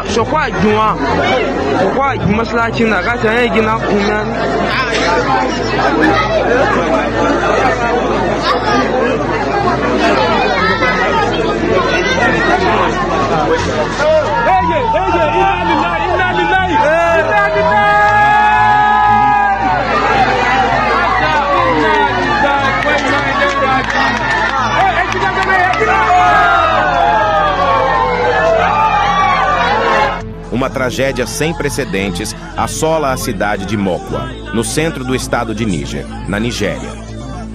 Sokwa masallacin da gata ya gina kuma Uma tragédia sem precedentes assola a cidade de Mokwa, no centro do estado de Níger, na Nigéria.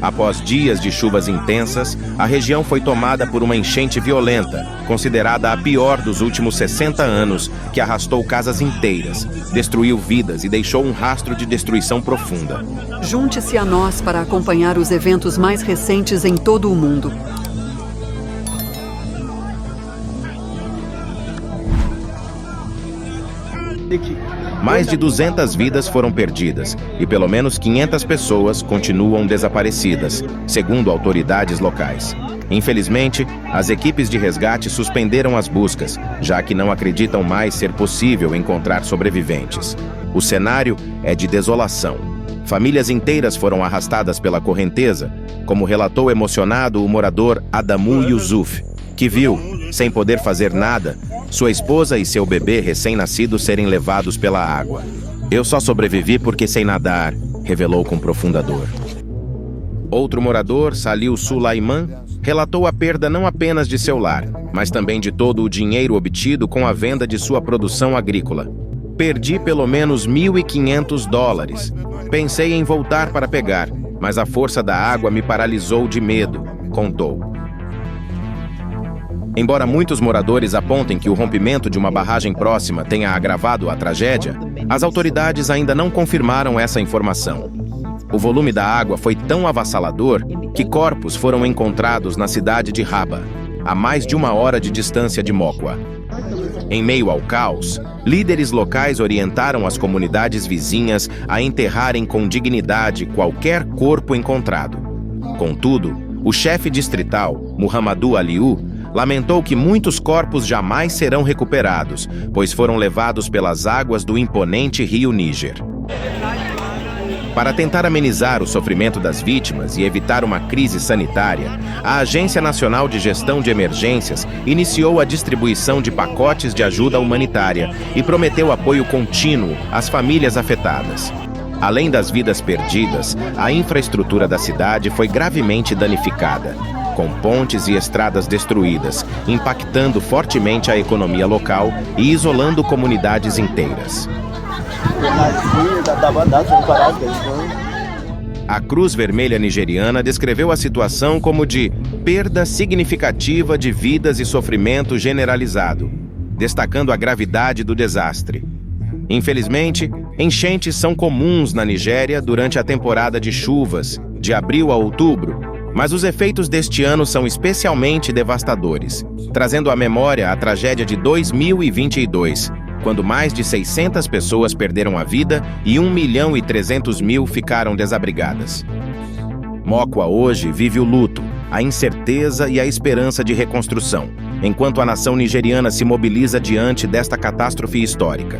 Após dias de chuvas intensas, a região foi tomada por uma enchente violenta, considerada a pior dos últimos 60 anos, que arrastou casas inteiras, destruiu vidas e deixou um rastro de destruição profunda. Junte-se a nós para acompanhar os eventos mais recentes em todo o mundo. Mais de 200 vidas foram perdidas e pelo menos 500 pessoas continuam desaparecidas, segundo autoridades locais. Infelizmente, as equipes de resgate suspenderam as buscas, já que não acreditam mais ser possível encontrar sobreviventes. O cenário é de desolação. Famílias inteiras foram arrastadas pela correnteza, como relatou emocionado o morador Adamu Yusuf, que viu, sem poder fazer nada, sua esposa e seu bebê recém-nascido serem levados pela água. "Eu só sobrevivi porque sei nadar", revelou com profunda dor. Outro morador, Salil Sulaiman, relatou a perda não apenas de seu lar, mas também de todo o dinheiro obtido com a venda de sua produção agrícola. "Perdi pelo menos $1.500. Pensei em voltar para pegar, mas a força da água me paralisou de medo", contou. Embora muitos moradores apontem que o rompimento de uma barragem próxima tenha agravado a tragédia, as autoridades ainda não confirmaram essa informação. O volume da água foi tão avassalador que corpos foram encontrados na cidade de Raba, a mais de 1 hora de distância de Mokwa. Em meio ao caos, líderes locais orientaram as comunidades vizinhas a enterrarem com dignidade qualquer corpo encontrado. Contudo, o chefe distrital, Muhammadu Aliu, lamentou que muitos corpos jamais serão recuperados, pois foram levados pelas águas do imponente rio Níger. Para tentar amenizar o sofrimento das vítimas e evitar uma crise sanitária, a Agência Nacional de Gestão de Emergências iniciou a distribuição de pacotes de ajuda humanitária e prometeu apoio contínuo às famílias afetadas. Além das vidas perdidas, a infraestrutura da cidade foi gravemente danificada, com pontes e estradas destruídas, impactando fortemente a economia local e isolando comunidades inteiras. A Cruz Vermelha Nigeriana descreveu a situação como de perda significativa de vidas e sofrimento generalizado, destacando a gravidade do desastre. Infelizmente, enchentes são comuns na Nigéria durante a temporada de chuvas, de abril a outubro, mas os efeitos deste ano são especialmente devastadores, trazendo à memória a tragédia de 2022, quando mais de 600 pessoas perderam a vida e 1.300.000 ficaram desabrigadas. Mokwa hoje vive o luto, a incerteza e a esperança de reconstrução, enquanto a nação nigeriana se mobiliza diante desta catástrofe histórica.